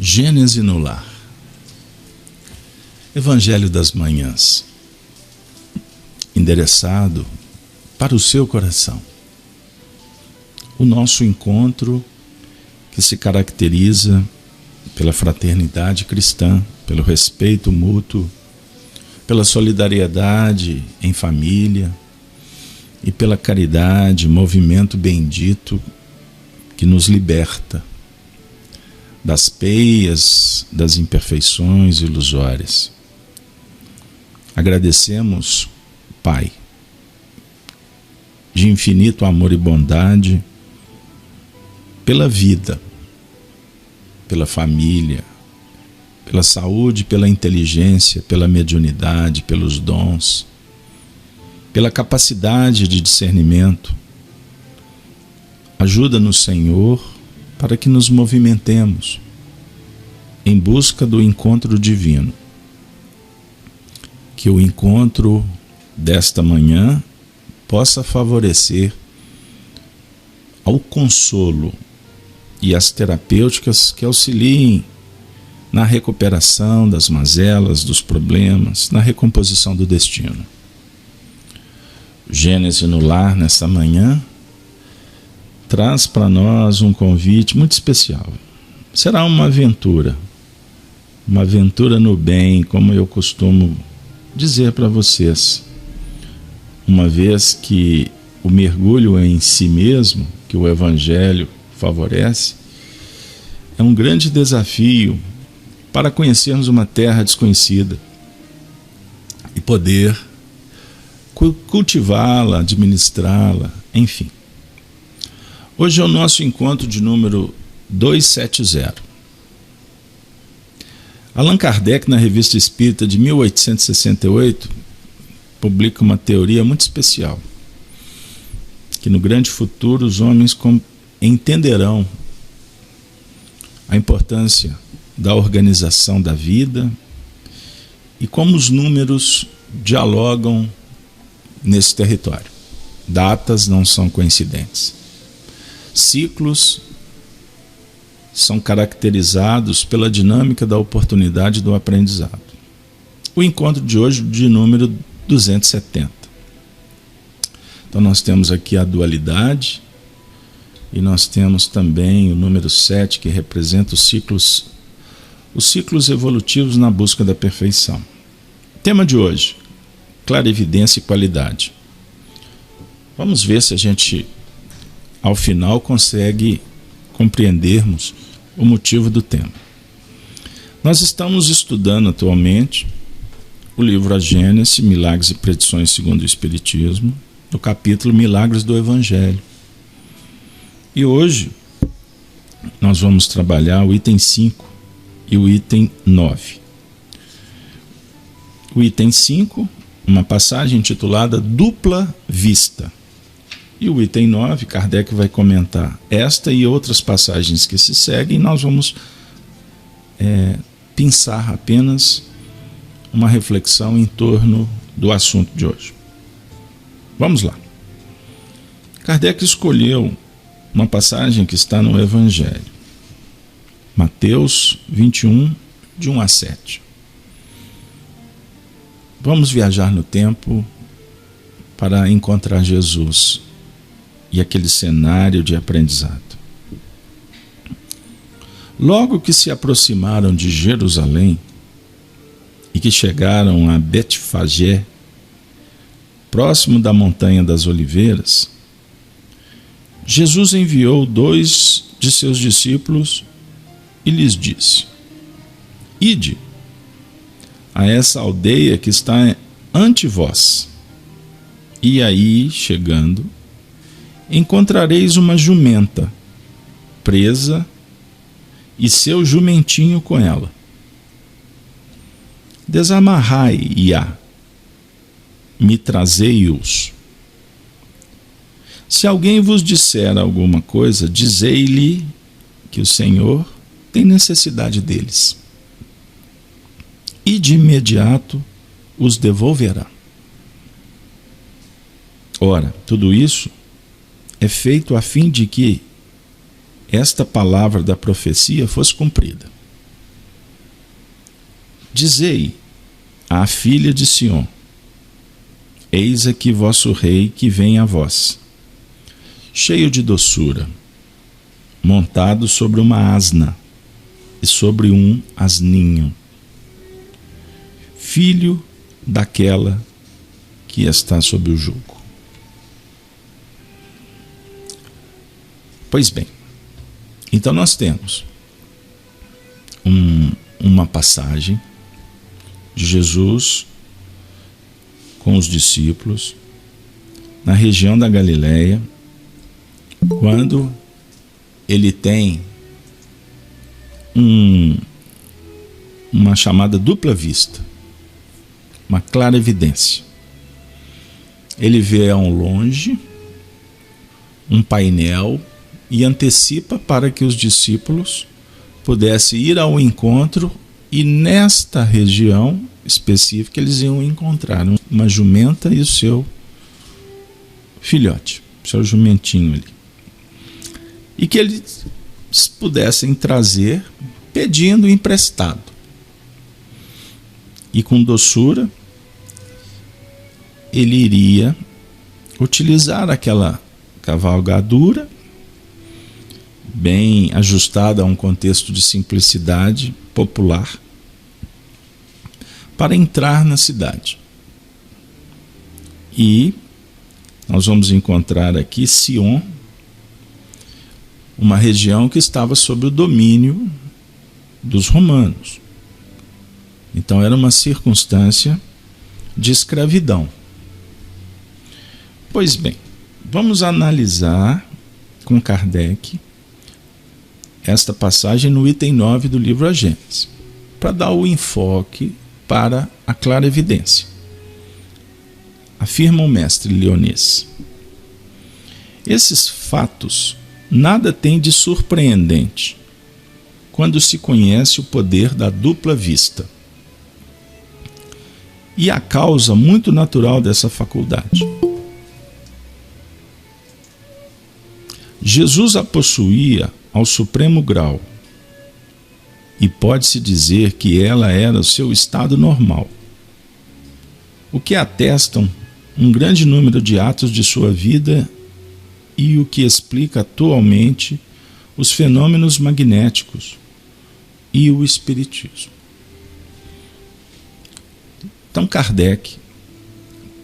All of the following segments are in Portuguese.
Gênese no lar. Evangelho das Manhãs, endereçado para o seu coração. O nosso encontro que se caracteriza pela fraternidade cristã, pelo respeito mútuo, pela solidariedade em família e pela caridade, movimento bendito que nos liberta das peias, das imperfeições ilusórias. Agradecemos, Pai, de infinito amor e bondade, pela vida, pela família, pela saúde, pela inteligência, pela mediunidade, pelos dons, pela capacidade de discernimento. Ajuda-nos, Senhor, para que nos movimentemos em busca do encontro divino. Que o encontro desta manhã possa favorecer ao consolo e às terapêuticas que auxiliem na recuperação das mazelas, dos problemas, na recomposição do destino. Gênese no lar, nesta manhã, traz para nós um convite muito especial. Será uma aventura no bem, como eu costumo dizer para vocês, uma vez que o mergulho em si mesmo, que o Evangelho favorece, é um grande desafio para conhecermos uma terra desconhecida e poder cultivá-la, administrá-la, enfim. Hoje é o nosso encontro de número 270. Allan Kardec, na Revista Espírita de 1868, publica uma teoria muito especial, que no grande futuro os homens entenderão a importância da organização da vida e como os números dialogam nesse território. Datas não são coincidentes. Ciclos são caracterizados pela dinâmica da oportunidade do aprendizado. O encontro de hoje de número 270. Então nós temos aqui a dualidade e nós temos também o número 7, que representa os ciclos evolutivos na busca da perfeição. Tema de hoje: clarividência e qualidade. Vamos ver se a gente, ao final, consegue compreendermos o motivo do tema. Nós estamos estudando atualmente o livro A Gênese, Milagres e Predições segundo o Espiritismo, no capítulo Milagres do Evangelho. E hoje nós vamos trabalhar o item 5 e o item 9. O item 5, uma passagem intitulada Dupla Vista. E o item 9, Kardec vai comentar esta e outras passagens que se seguem, e nós vamos pensar apenas uma reflexão em torno do assunto de hoje. Vamos lá. Kardec escolheu uma passagem que está no Evangelho, Mateus 21, de 1 a 7. Vamos viajar no tempo para encontrar Jesus e aquele cenário de aprendizado. Logo que se aproximaram de Jerusalém e que chegaram a Betfagé, próximo da montanha das Oliveiras, Jesus enviou 2 de seus discípulos e lhes disse: Ide a essa aldeia que está ante vós, e aí, chegando, encontrareis uma jumenta presa e seu jumentinho com ela. Desamarrai-a, me trazei-os. Se alguém vos disser alguma coisa, dizei-lhe que o Senhor tem necessidade deles, e de imediato os devolverá. Ora, tudo isso é feito a fim de que esta palavra da profecia fosse cumprida. Dizei à filha de Siom: eis aqui vosso rei que vem a vós, cheio de doçura, montado sobre uma asna e sobre um asninho, filho daquela que está sob o jugo. Pois bem, então nós temos uma passagem de Jesus com os discípulos na região da Galileia, quando ele tem uma chamada dupla vista, uma clara evidência. Ele vê ao longe um painel e antecipa para que os discípulos pudessem ir ao encontro, e nesta região específica eles iam encontrar uma jumenta e o seu filhote, seu jumentinho ali. E que eles pudessem trazer pedindo emprestado. E com doçura ele iria utilizar aquela cavalgadura bem ajustada a um contexto de simplicidade popular para entrar na cidade. E nós vamos encontrar aqui Sion, uma região que estava sob o domínio dos romanos. Então era uma circunstância de escravidão. Pois bem, vamos analisar com Kardec esta passagem no item 9 do livro A Gênese, para dar o enfoque para a clara evidência. Afirma o mestre Leonês: esses fatos nada têm de surpreendente quando se conhece o poder da dupla vista e a causa muito natural dessa faculdade. Jesus a possuía ao supremo grau, e pode-se dizer que ela era o seu estado normal, o que atestam um grande número de atos de sua vida e o que explica atualmente os fenômenos magnéticos e o espiritismo. Então Kardec,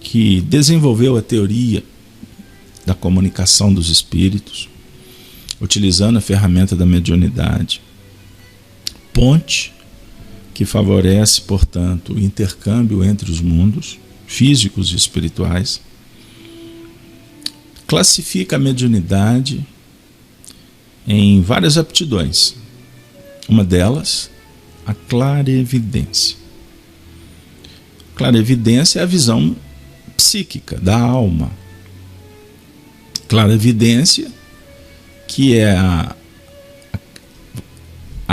que desenvolveu a teoria da comunicação dos espíritos, utilizando a ferramenta da mediunidade, ponte que favorece, portanto, o intercâmbio entre os mundos físicos e espirituais, classifica a mediunidade em várias aptidões. Uma delas, a clarevidência. Clarevidência é a visão psíquica da alma. Clarevidência, que é a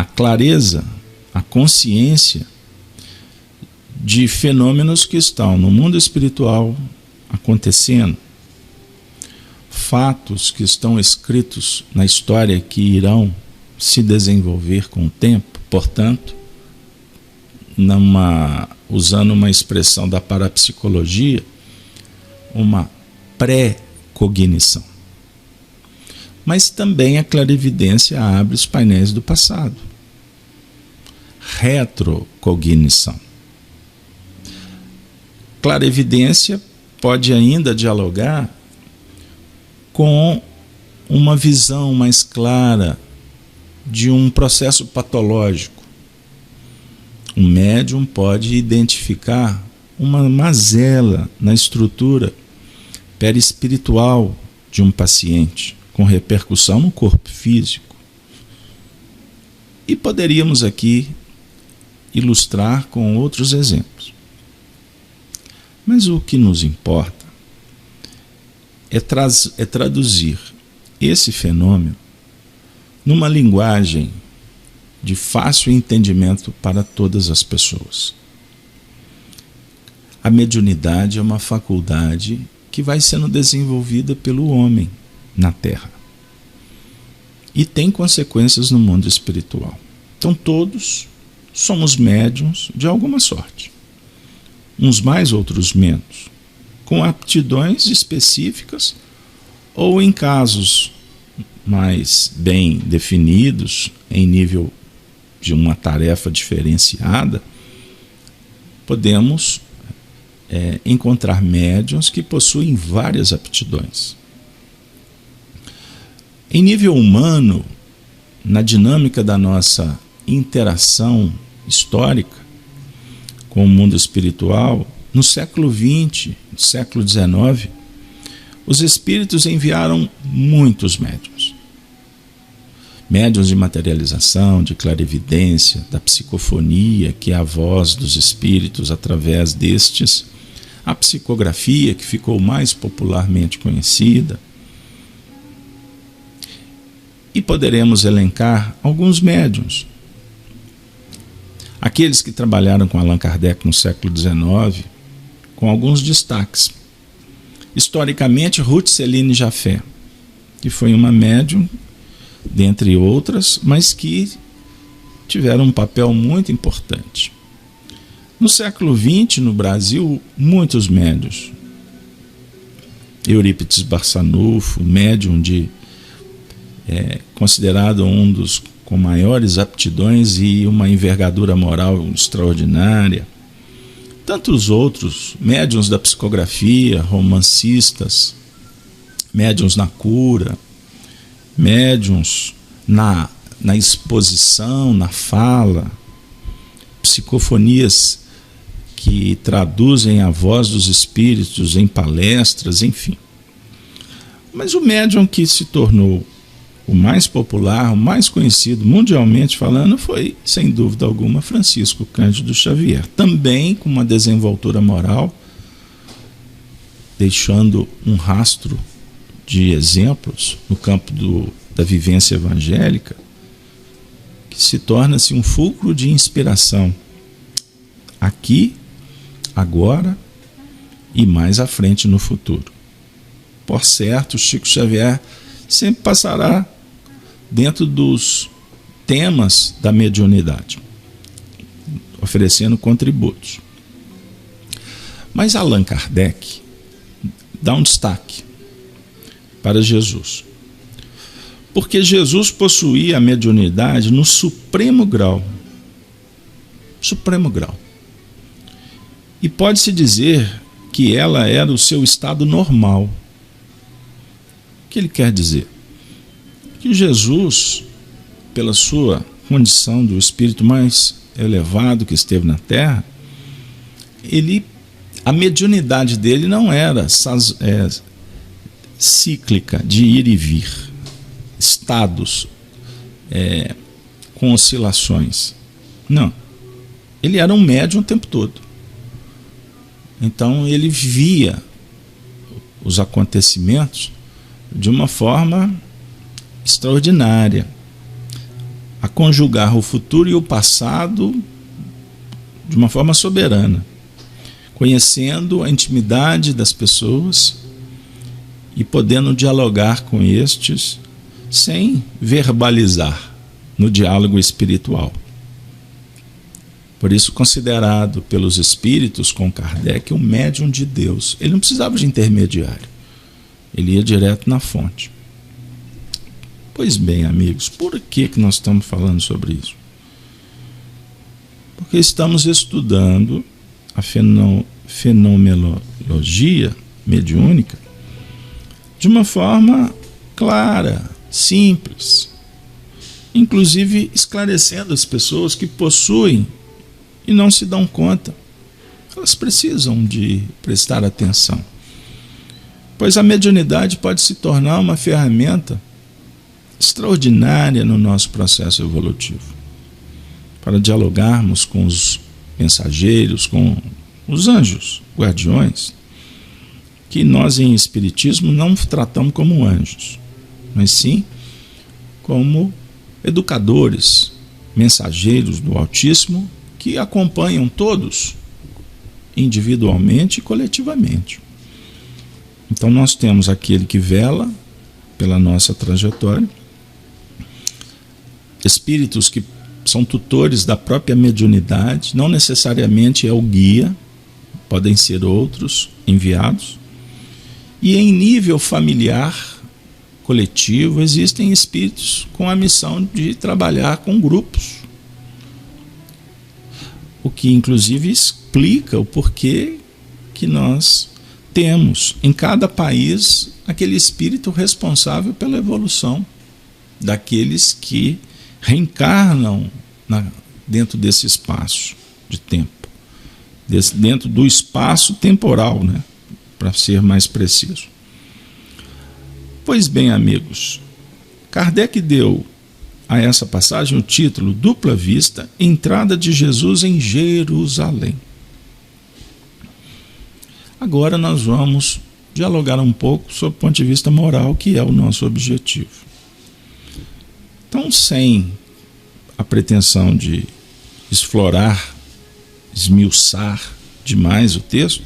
clareza, a consciência de fenômenos que estão no mundo espiritual acontecendo, fatos que estão escritos na história que irão se desenvolver com o tempo, portanto, usando uma expressão da parapsicologia, uma pré-cognição. Mas também a clarividência abre os painéis do passado. Retrocognição. Clarividência pode ainda dialogar com uma visão mais clara de um processo patológico. O médium pode identificar uma mazela na estrutura perispiritual de um paciente, com repercussão no corpo físico. E poderíamos aqui ilustrar com outros exemplos. Mas o que nos importa é traduzir esse fenômeno numa linguagem de fácil entendimento para todas as pessoas. A mediunidade é uma faculdade que vai sendo desenvolvida pelo homem na Terra e tem consequências no mundo espiritual. Então todos somos médiuns de alguma sorte. Uns mais, outros menos, com aptidões específicas ou em casos mais bem definidos, em nível de uma tarefa diferenciada, podemos encontrar médiuns que possuem várias aptidões. Em nível humano, na dinâmica da nossa interação histórica com o mundo espiritual, no século XX, no século XIX, os espíritos enviaram muitos médiuns. Médiuns de materialização, de clarividência, da psicofonia, que é a voz dos espíritos através destes, a psicografia, que ficou mais popularmente conhecida. E poderemos elencar alguns médiuns. Aqueles que trabalharam com Allan Kardec no século XIX, com alguns destaques. Historicamente, Ruth Céline Jaffé, que foi uma médium, dentre outras, mas que tiveram um papel muito importante. No século XX, no Brasil, muitos médiuns. Eurípides Barçanufo, médium considerado um dos com maiores aptidões e uma envergadura moral extraordinária. Tantos outros, médiuns da psicografia, romancistas, médiuns na cura, médiuns na exposição, na fala, psicofonias que traduzem a voz dos espíritos em palestras, enfim. Mas o médium que se tornou o mais popular, o mais conhecido mundialmente falando, foi, sem dúvida alguma, Francisco Cândido Xavier. Também com uma desenvoltura moral, deixando um rastro de exemplos no campo da vivência evangélica, que se torna-se um fulcro de inspiração aqui, agora e mais à frente no futuro. Por certo, Chico Xavier sempre passará dentro dos temas da mediunidade, oferecendo contributos. Mas Allan Kardec dá um destaque para Jesus, porque Jesus possuía a mediunidade no supremo grau. Supremo grau. E pode-se dizer que ela era o seu estado normal. O que ele quer dizer? Que Jesus, pela sua condição do espírito mais elevado que esteve na Terra, a mediunidade dele não era cíclica, de ir e vir, estados com oscilações. Não. Ele era um médium o tempo todo. Então ele via os acontecimentos de uma forma extraordinária, a conjugar o futuro e o passado de uma forma soberana, conhecendo a intimidade das pessoas e podendo dialogar com estes sem verbalizar no diálogo espiritual. Por isso, considerado pelos espíritos com Kardec um médium de Deus. Ele não precisava de intermediário, ele ia direto na fonte. Pois bem, amigos, por que nós estamos falando sobre isso? Porque estamos estudando a fenomenologia mediúnica de uma forma clara, simples, inclusive esclarecendo as pessoas que possuem e não se dão conta. Elas precisam de prestar atenção, pois a mediunidade pode se tornar uma ferramenta extraordinária no nosso processo evolutivo, para dialogarmos com os mensageiros, com os anjos, guardiões, que nós em Espiritismo não tratamos como anjos, mas sim como educadores, mensageiros do Altíssimo, que acompanham todos, individualmente e coletivamente. Então nós temos aquele que vela pela nossa trajetória, espíritos que são tutores da própria mediunidade, não necessariamente é o guia, podem ser outros enviados. E em nível familiar, coletivo, existem espíritos com a missão de trabalhar com grupos. O que inclusive explica o porquê que nós temos em cada país aquele espírito responsável pela evolução daqueles que reencarnam dentro desse espaço de tempo, dentro do espaço temporal, né, para ser mais preciso. Pois bem, amigos, Kardec deu a essa passagem o título Dupla Vista, Entrada de Jesus em Jerusalém. Agora nós vamos dialogar um pouco sobre o ponto de vista moral, que é o nosso objetivo. Então, sem a pretensão de explorar, esmiuçar demais o texto,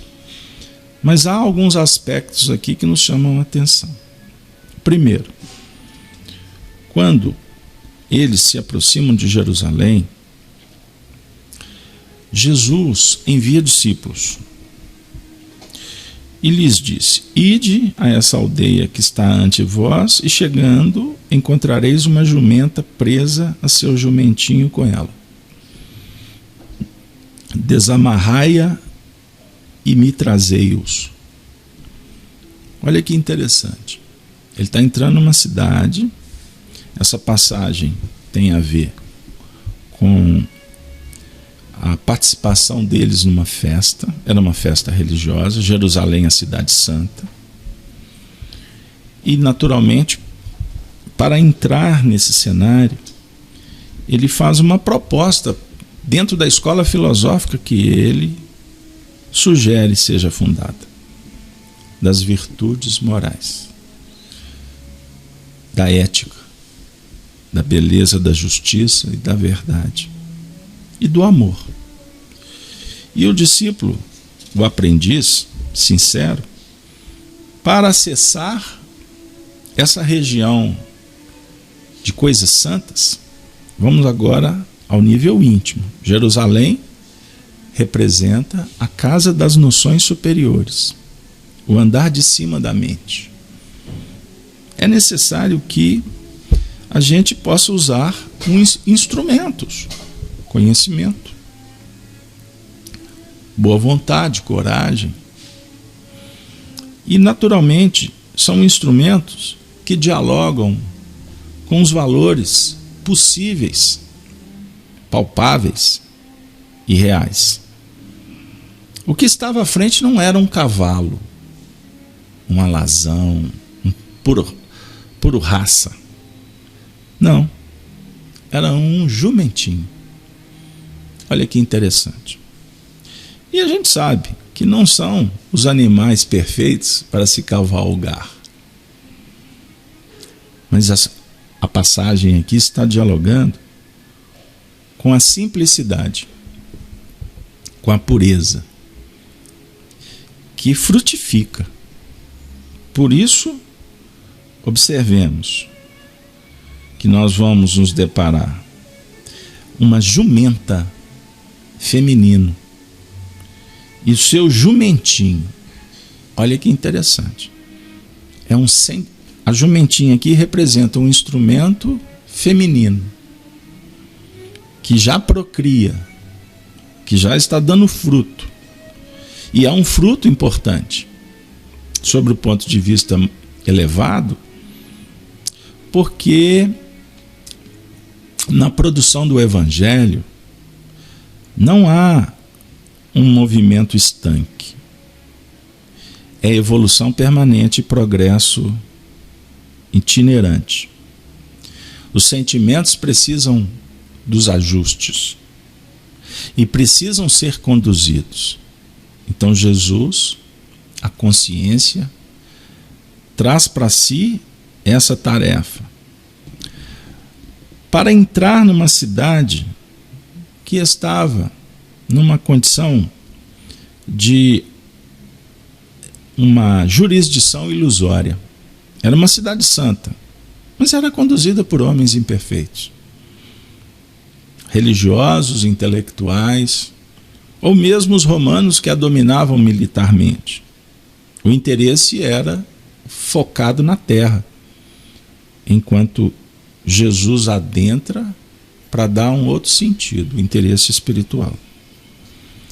mas há alguns aspectos aqui que nos chamam a atenção. Primeiro, quando eles se aproximam de Jerusalém, Jesus envia discípulos e lhes disse: ide a essa aldeia que está ante vós, e chegando encontrareis uma jumenta presa a seu jumentinho com ela. Desamarrai-a e me trazei-os. Olha que interessante. Ele está entrando numa cidade. Essa passagem tem a ver com a participação deles numa festa. Era uma festa religiosa. Jerusalém, a cidade santa. E, naturalmente, para entrar nesse cenário, ele faz uma proposta dentro da escola filosófica que ele sugere seja fundada, das virtudes morais, da ética, da beleza, da justiça e da verdade, e do amor. E o discípulo, o aprendiz sincero, para acessar essa região de coisas santas, vamos agora ao nível íntimo. Jerusalém representa a casa das noções superiores, o andar de cima da mente. É necessário que a gente possa usar instrumentos, conhecimento, boa vontade, coragem. E, naturalmente, são instrumentos que dialogam com os valores possíveis, palpáveis e reais. O que estava à frente não era um cavalo, um alazão, um puro raça. Não, era um jumentinho. Olha que interessante. E a gente sabe que não são os animais perfeitos para se cavalgar. Mas a passagem aqui está dialogando com a simplicidade, com a pureza, que frutifica. Por isso, observemos que nós vamos nos deparar uma jumenta feminino e o seu jumentinho. Olha que interessante. A jumentinha aqui representa um instrumento feminino que já procria, que já está dando fruto. E é um fruto importante, sobre o ponto de vista elevado, porque na produção do Evangelho não há um movimento estanque. É evolução permanente e progresso itinerante. Os sentimentos precisam dos ajustes e precisam ser conduzidos. Então Jesus, a consciência, traz para si essa tarefa para entrar numa cidade que estava numa condição de uma jurisdição ilusória. Era uma cidade santa, mas era conduzida por homens imperfeitos. religiosos, intelectuais, ou mesmo os romanos que a dominavam militarmente. O interesse era focado na terra, enquanto Jesus adentra para dar um outro sentido, o interesse espiritual.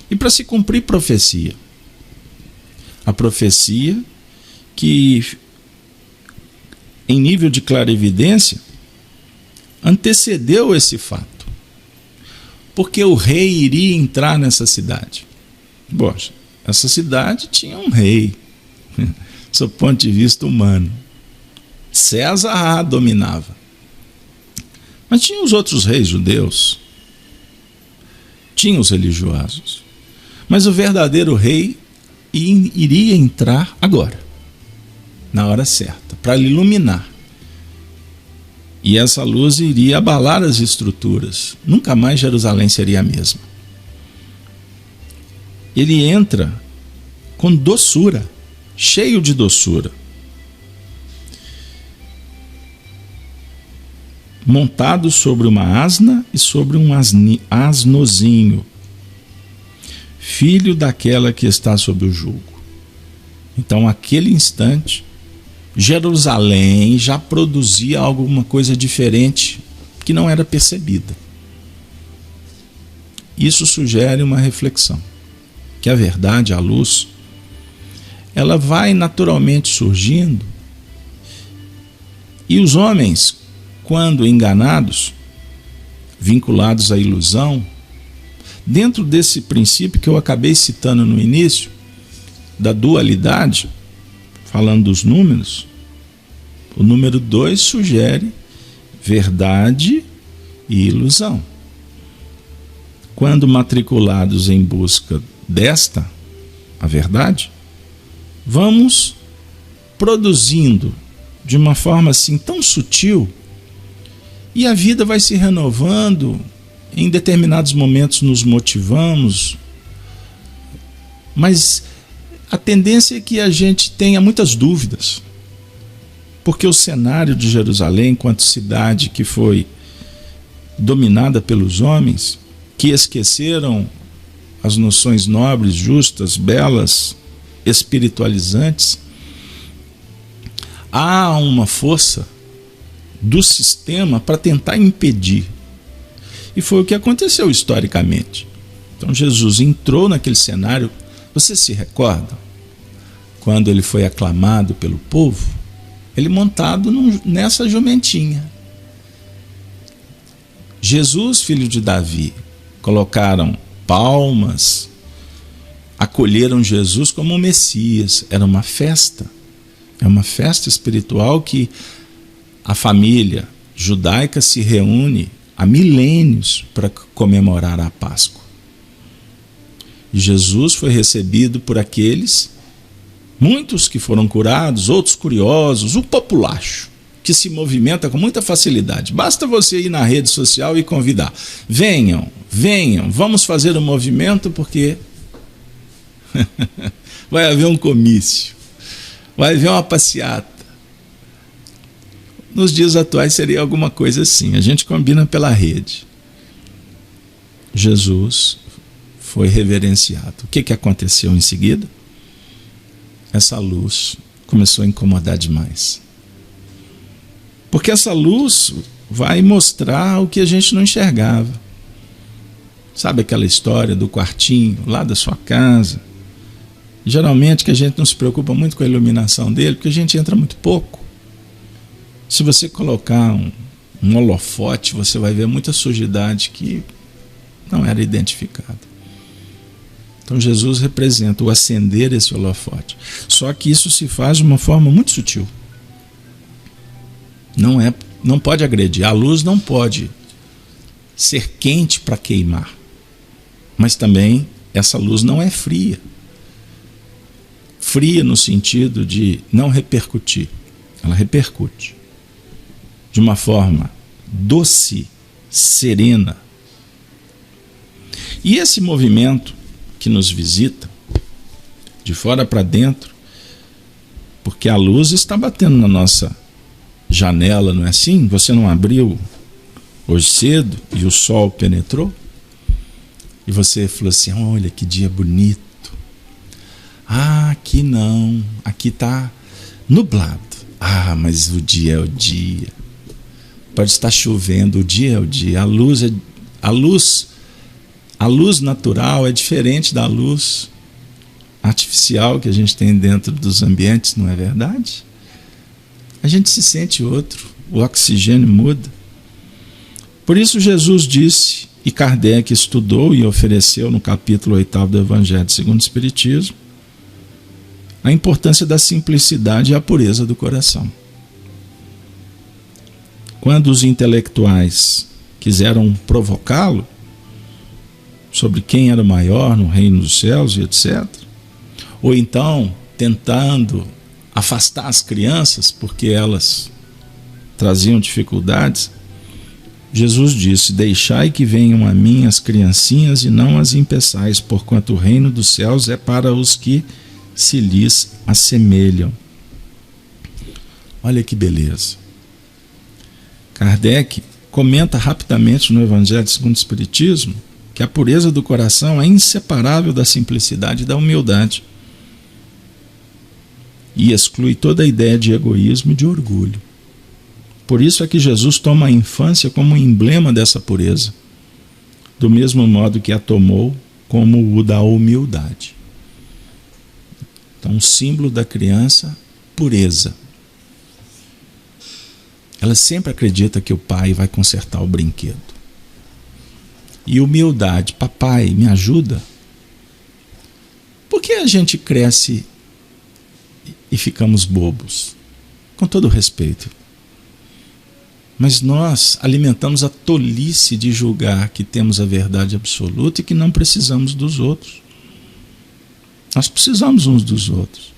E para se cumprir profecia, a profecia que, em nível de clarividência, antecedeu esse fato, porque o rei iria entrar nessa cidade. Poxa, essa cidade tinha um rei, do ponto de vista humano. César a dominava. Mas tinha os outros reis judeus, tinha os religiosos. Mas o verdadeiro rei iria entrar agora, na hora certa, para iluminar. E essa luz iria abalar as estruturas. Nunca mais Jerusalém seria a mesma. Ele entra com doçura, cheio de doçura, montado sobre uma asna e sobre um asnozinho, filho daquela que está sob o jugo. Então, naquele instante, Jerusalém já produzia alguma coisa diferente que não era percebida. Isso sugere uma reflexão, que a verdade, a luz, ela vai naturalmente surgindo, e os homens, quando enganados, vinculados à ilusão, dentro desse princípio que eu acabei citando no início, da dualidade, falando dos números, o número 2 sugere verdade e ilusão. Quando matriculados em busca desta, a verdade, vamos produzindo de uma forma assim tão sutil, e a vida vai se renovando. Em determinados momentos nos motivamos, mas a tendência é que a gente tenha muitas dúvidas, porque o cenário de Jerusalém, enquanto cidade que foi dominada pelos homens, que esqueceram as noções nobres, justas, belas, espiritualizantes, há uma força do sistema para tentar impedir. E foi o que aconteceu historicamente. Então Jesus entrou naquele cenário. Você se recorda? Quando ele foi aclamado pelo povo, ele montado nessa jumentinha. Jesus, filho de Davi, colocaram palmas, acolheram Jesus como um Messias. Era uma festa. É uma festa espiritual que a família judaica se reúne há milênios para comemorar a Páscoa. E Jesus foi recebido por aqueles, muitos que foram curados, outros curiosos, o populacho, que se movimenta com muita facilidade. Basta você ir na rede social e convidar. Venham, venham, vamos fazer um movimento, porque vai haver um comício, vai haver uma passeata. Nos dias atuais seria alguma coisa assim, a gente combina pela rede. Jesus foi reverenciado. O que aconteceu em seguida? Essa luz começou a incomodar demais. Porque essa luz vai mostrar o que a gente não enxergava. Sabe aquela história do quartinho lá da sua casa? Geralmente que a gente não se preocupa muito com a iluminação dele, porque a gente entra muito pouco. Se você colocar um holofote, você vai ver muita sujidade que não era identificada. Então Jesus representa o acender esse holofote. Só que isso se faz de uma forma muito sutil. Não pode agredir. A luz não pode ser quente para queimar. Mas também essa luz não é fria. Fria no sentido de não repercutir. Ela repercute de uma forma doce, serena. E esse movimento que nos visita, de fora para dentro, porque a luz está batendo na nossa janela, não é assim? Você não abriu hoje cedo e o sol penetrou, e você falou assim: olha que dia bonito. Ah, aqui não, aqui está nublado. Ah, mas o dia é o dia. Pode estar chovendo, o dia é o dia. A luz natural é diferente da luz artificial que a gente tem dentro dos ambientes, não é verdade? A gente se sente outro, o oxigênio muda. Por isso Jesus disse, e Kardec estudou e ofereceu no capítulo 8º do Evangelho segundo o Espiritismo, a importância da simplicidade e a pureza do coração. Quando os intelectuais quiseram provocá-lo sobre quem era maior no reino dos céus e etc., ou então tentando afastar as crianças porque elas traziam dificuldades, Jesus disse: deixai que venham a mim as criancinhas e não as impeçais, porquanto o reino dos céus é para os que se lhes assemelham. Olha que beleza. Kardec comenta rapidamente no Evangelho segundo o Espiritismo que a pureza do coração é inseparável da simplicidade e da humildade, e exclui toda a ideia de egoísmo e de orgulho. Por isso é que Jesus toma a infância como um emblema dessa pureza, do mesmo modo que a tomou como o da humildade. Então, o símbolo da criança, pureza. Ela sempre acredita que o pai vai consertar o brinquedo. E humildade: papai, me ajuda. Por que a gente cresce e ficamos bobos? Com todo respeito. Mas nós alimentamos a tolice de julgar que temos a verdade absoluta e que não precisamos dos outros. Nós precisamos uns dos outros.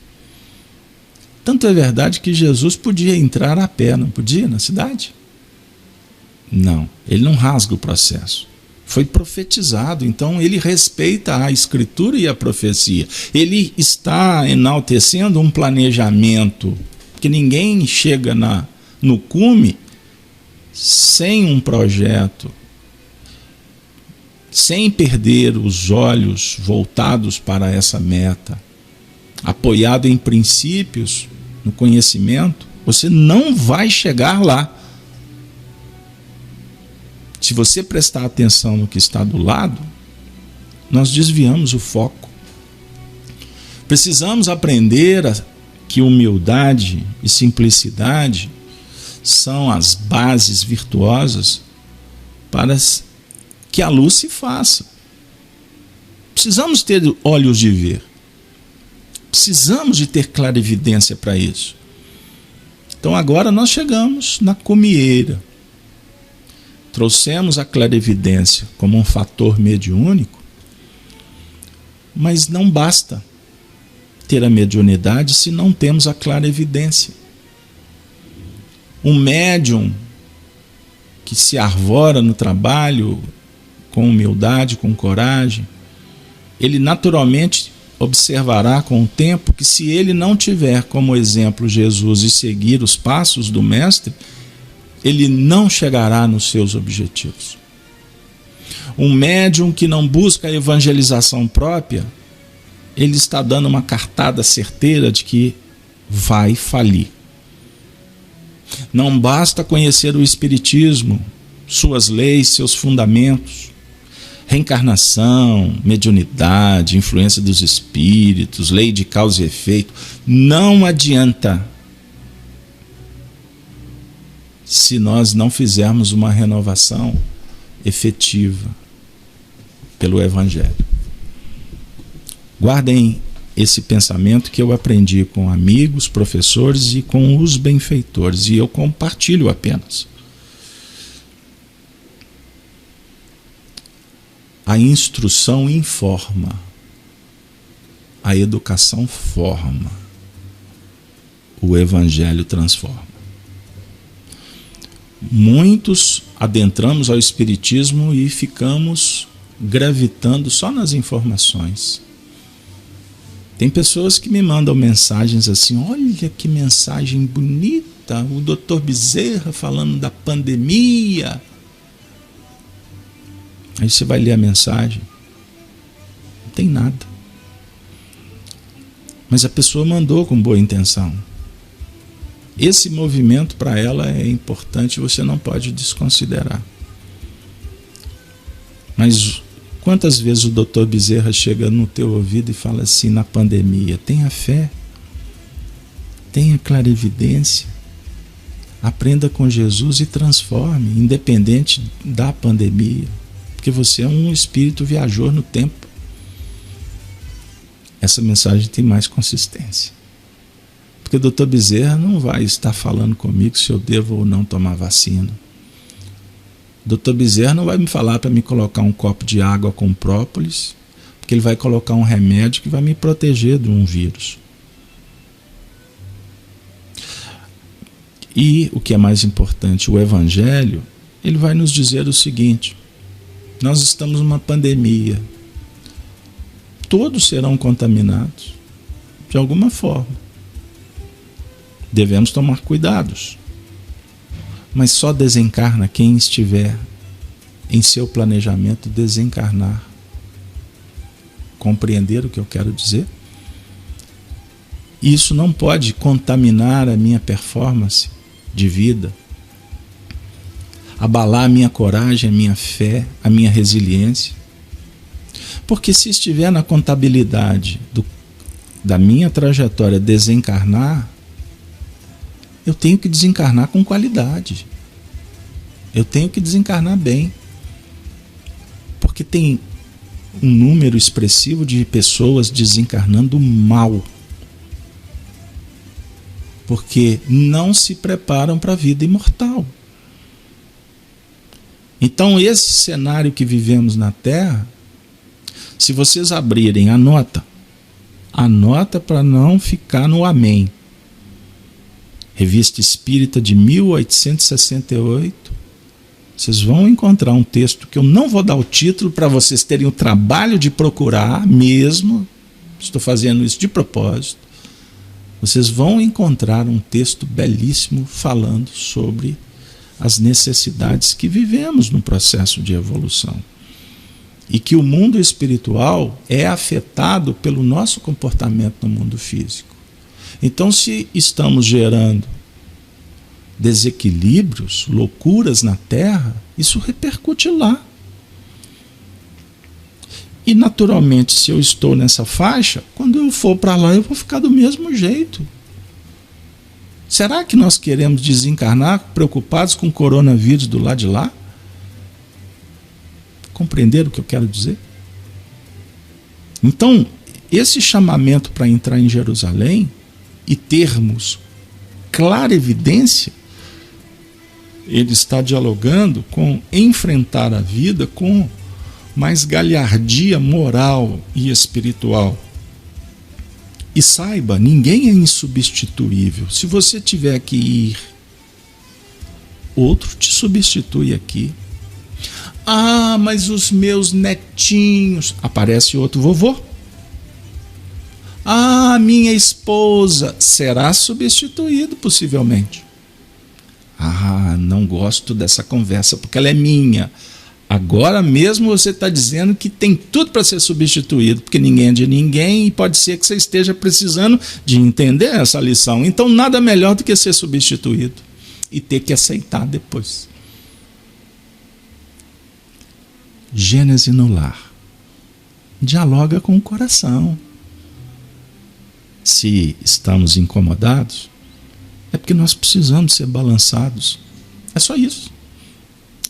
Tanto é verdade que Jesus podia entrar a pé, não podia, na cidade? Não, ele não rasga o processo. Foi profetizado, então ele respeita a Escritura e a profecia. Ele está enaltecendo um planejamento, que ninguém chega no cume sem um projeto, sem perder os olhos voltados para essa meta, apoiado em princípios, no conhecimento, você não vai chegar lá. Se você prestar atenção no que está do lado, nós desviamos o foco. Precisamos aprender que humildade e simplicidade são as bases virtuosas para que a luz se faça. Precisamos ter olhos de ver. Precisamos de ter clarividência para isso. Então agora nós chegamos na comieira. Trouxemos a clarividência como um fator mediúnico, mas não basta ter a mediunidade se não temos a clarividência. Um médium que se arvora no trabalho com humildade, com coragem, ele naturalmente observará com o tempo que, se ele não tiver como exemplo Jesus e seguir os passos do Mestre, ele não chegará nos seus objetivos. Um médium que não busca a evangelização própria, ele está dando uma cartada certeira de que vai falir. Não basta conhecer o Espiritismo, suas leis, seus fundamentos, reencarnação, mediunidade, influência dos espíritos, lei de causa e efeito. Não adianta se nós não fizermos uma renovação efetiva pelo Evangelho. Guardem esse pensamento que eu aprendi com amigos, professores e com os benfeitores, e eu compartilho apenas. A instrução informa, a educação forma, o Evangelho transforma. Muitos adentramos ao Espiritismo e ficamos gravitando só nas informações. Tem pessoas que me mandam mensagens assim: olha que mensagem bonita, o Dr. Bezerra falando da pandemia. Aí você vai ler a mensagem, não tem nada. Mas a pessoa mandou com boa intenção. Esse movimento para ela é importante, você não pode desconsiderar. Mas quantas vezes o Dr. Bezerra chega no teu ouvido e fala assim, na pandemia, tenha fé, tenha clarividência, aprenda com Jesus e transforme, independente da pandemia, porque você é um espírito viajor no tempo. Essa mensagem tem mais consistência. Porque o Dr. Bezerra não vai estar falando comigo se eu devo ou não tomar vacina. O Dr. Bezerra não vai me falar para me colocar um copo de água com própolis, porque ele vai colocar um remédio que vai me proteger de um vírus. E o que é mais importante, o Evangelho, ele vai nos dizer o seguinte: nós estamos numa pandemia. Todos serão contaminados de alguma forma. Devemos tomar cuidados. Mas só desencarna quem estiver em seu planejamento desencarnar. Compreender o que eu quero dizer? Isso não pode contaminar a minha performance de vida, abalar a minha coragem, a minha fé, a minha resiliência. Porque se estiver na contabilidade da minha trajetória desencarnar, eu tenho que desencarnar com qualidade. Eu tenho que desencarnar bem. Porque tem um número expressivo de pessoas desencarnando mal. Porque não se preparam para a vida imortal. Então, esse cenário que vivemos na Terra, se vocês abrirem, anota para não ficar no amém. Revista Espírita de 1868, vocês vão encontrar um texto que eu não vou dar o título para vocês terem o trabalho de procurar mesmo, estou fazendo isso de propósito. Vocês vão encontrar um texto belíssimo falando sobre as necessidades que vivemos no processo de evolução. E que o mundo espiritual é afetado pelo nosso comportamento no mundo físico. Então, se estamos gerando desequilíbrios, loucuras na Terra, isso repercute lá. E, naturalmente, se eu estou nessa faixa, quando eu for para lá, eu vou ficar do mesmo jeito. Será que nós queremos desencarnar preocupados com o coronavírus do lado de lá? Compreenderam o que eu quero dizer? Então, esse chamamento para entrar em Jerusalém e termos clara evidência, ele está dialogando com enfrentar a vida com mais galhardia moral e espiritual. E saiba, ninguém é insubstituível. Se você tiver que ir, outro te substitui aqui. Ah, mas os meus netinhos... Aparece outro vovô. Ah, minha esposa será substituído possivelmente. Ah, não gosto dessa conversa porque ela é minha. Agora mesmo você está dizendo que tem tudo para ser substituído, porque ninguém é de ninguém e pode ser que você esteja precisando de entender essa lição. Então nada melhor do que ser substituído e ter que aceitar depois. Gênese no lar. Dialoga com o coração. Se estamos incomodados, é porque nós precisamos ser balançados. É só isso.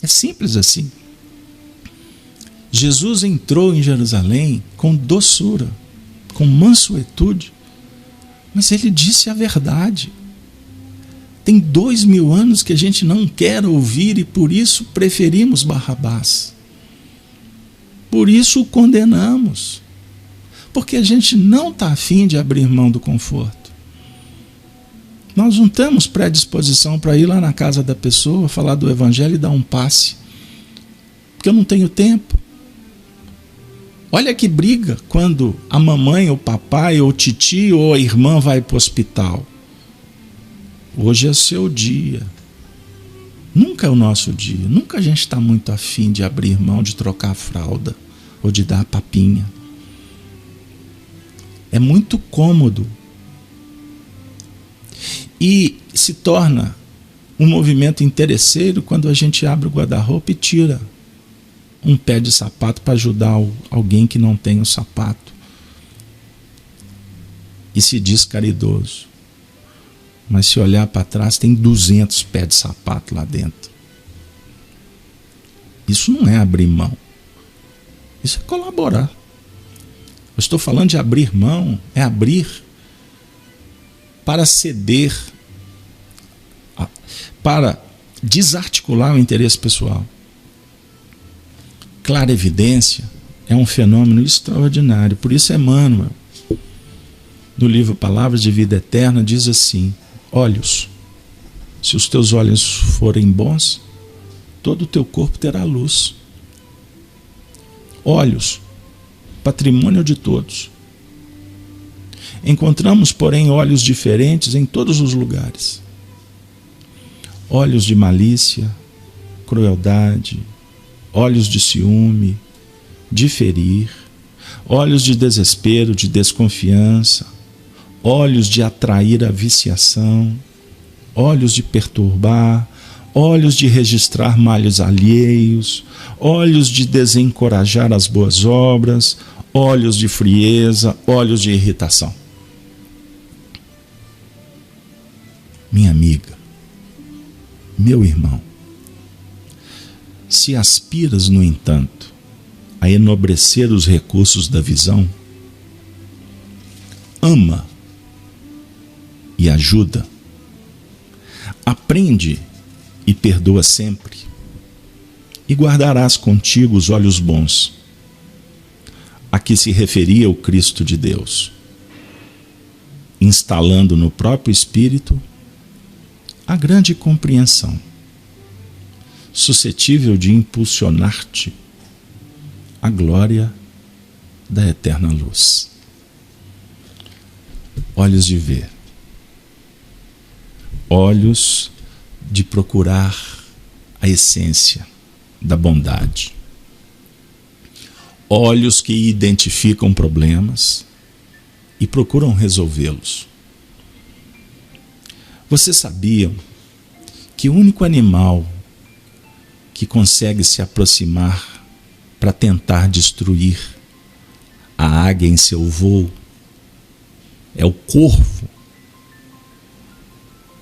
É simples assim. Jesus entrou em Jerusalém com doçura, com mansuetude, mas ele disse a verdade. Tem 2000 anos que a gente não quer ouvir e por isso preferimos Barrabás. Por isso o condenamos. Porque a gente não está afim de abrir mão do conforto. Nós não temos predisposição para ir lá na casa da pessoa, falar do evangelho e dar um passe. Porque eu não tenho tempo. Olha que briga quando a mamãe, ou o papai, ou o titi, ou a irmã vai para o hospital. Hoje é seu dia. Nunca é o nosso dia. Nunca a gente está muito afim de abrir mão, de trocar a fralda ou de dar a papinha. É muito cômodo. E se torna um movimento interesseiro quando a gente abre o guarda-roupa e tira um pé de sapato para ajudar alguém que não tem o sapato. E se diz caridoso. Mas se olhar para trás, tem 200 pés de sapato lá dentro. Isso não é abrir mão. Isso é colaborar. Eu estou falando de abrir mão, é abrir para ceder, para desarticular o interesse pessoal. Clarevidência é um fenômeno extraordinário. Por isso Emmanuel, no livro Palavras de Vida Eterna, diz assim: olhos, se os teus olhos forem bons, todo o teu corpo terá luz. Olhos, patrimônio de todos. Encontramos, porém, olhos diferentes em todos os lugares. Olhos de malícia, crueldade, olhos de ciúme, de ferir, olhos de desespero, de desconfiança, olhos de atrair a viciação, olhos de perturbar, olhos de registrar males alheios, olhos de desencorajar as boas obras, olhos de frieza, olhos de irritação. Minha amiga, meu irmão, se aspiras, no entanto, a enobrecer os recursos da visão, ama e ajuda, aprende e perdoa sempre, e guardarás contigo os olhos bons, a que se referia o Cristo de Deus, instalando no próprio espírito a grande compreensão, suscetível de impulsionar-te à glória da eterna luz. Olhos de ver, olhos de procurar a essência da bondade, olhos que identificam problemas e procuram resolvê-los. Vocês sabiam que o único animal que consegue se aproximar para tentar destruir a águia em seu voo é o corvo?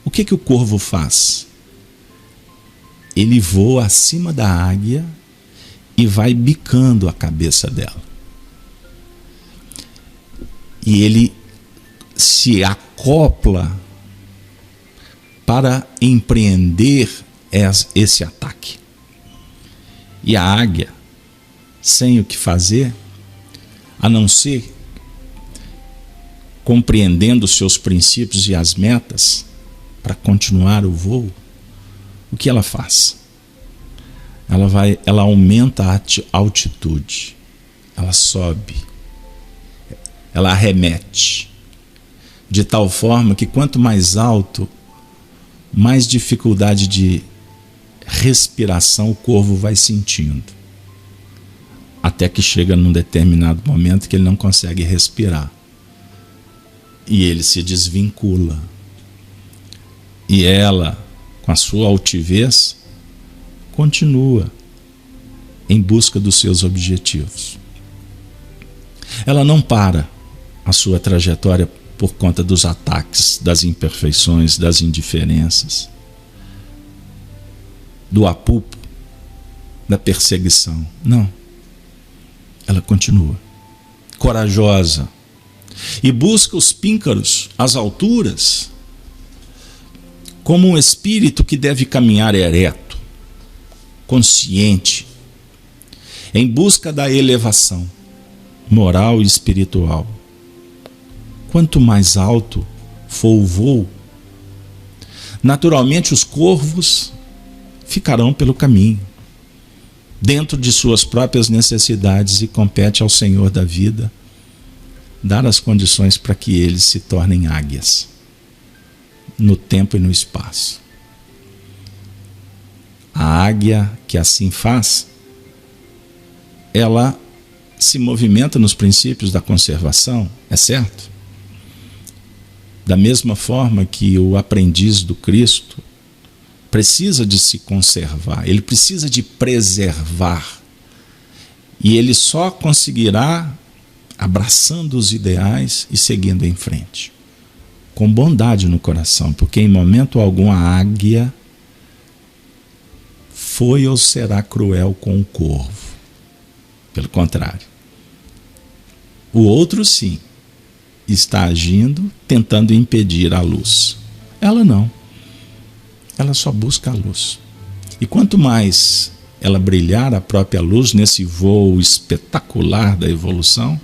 O que o corvo faz? Ele voa acima da águia e vai bicando a cabeça dela. E ele se acopla para empreender esse ataque. E a águia, sem o que fazer, a não ser compreendendo os seus princípios e as metas para continuar o voo, o que ela faz? Ela aumenta a altitude, ela sobe, ela arremete, de tal forma que quanto mais alto, mais dificuldade de respiração o corvo vai sentindo, até que chega num determinado momento que ele não consegue respirar e ele se desvincula, e ela, com a sua altivez, continua em busca dos seus objetivos. Ela não para a sua trajetória por conta dos ataques, das imperfeições, das indiferenças, do apupo, da perseguição. Não. Ela continua corajosa e busca os píncaros, as alturas, como um espírito que deve caminhar ereto, consciente, em busca da elevação moral e espiritual. Quanto mais alto for o voo, naturalmente os corvos ficarão pelo caminho, dentro de suas próprias necessidades, e compete ao Senhor da vida dar as condições para que eles se tornem águias, no tempo e no espaço. A águia que assim faz, ela se movimenta nos princípios da conservação, é certo? Da mesma forma que o aprendiz do Cristo precisa de se conservar, ele precisa de preservar. E ele só conseguirá abraçando os ideais e seguindo em frente, com bondade no coração, porque em momento algum a águia foi ou será cruel com o corvo. Pelo contrário. O outro, sim, está agindo, tentando impedir a luz. Ela não. Ela só busca a luz. E quanto mais ela brilhar a própria luz nesse voo espetacular da evolução,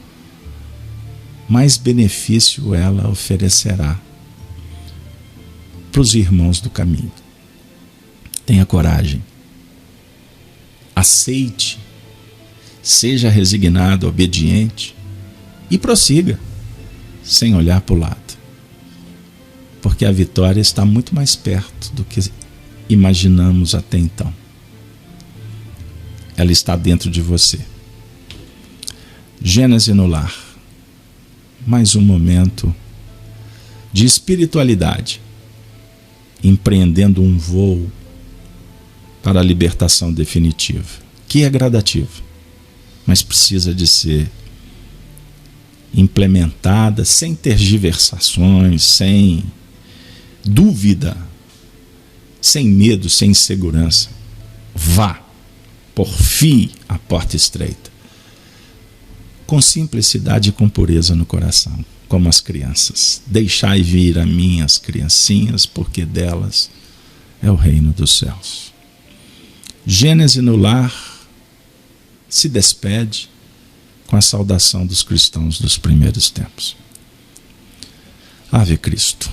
mais benefício ela oferecerá para os irmãos do caminho. Tenha coragem. Aceite. Seja resignado, obediente e prossiga, sem olhar para o lado. Porque a vitória está muito mais perto do que imaginamos até então. Ela está dentro de você. Gênese no lar. Mais um momento de espiritualidade, empreendendo um voo para a libertação definitiva, que é gradativa, mas precisa de ser implementada sem tergiversações, sem dúvida, sem medo, sem insegurança. Vá, porfie a porta estreita, com simplicidade e com pureza no coração, como as crianças. Deixai vir a mim as criancinhas, porque delas é o reino dos céus. Gênese no lar se despede com a saudação dos cristãos dos primeiros tempos. Ave Cristo.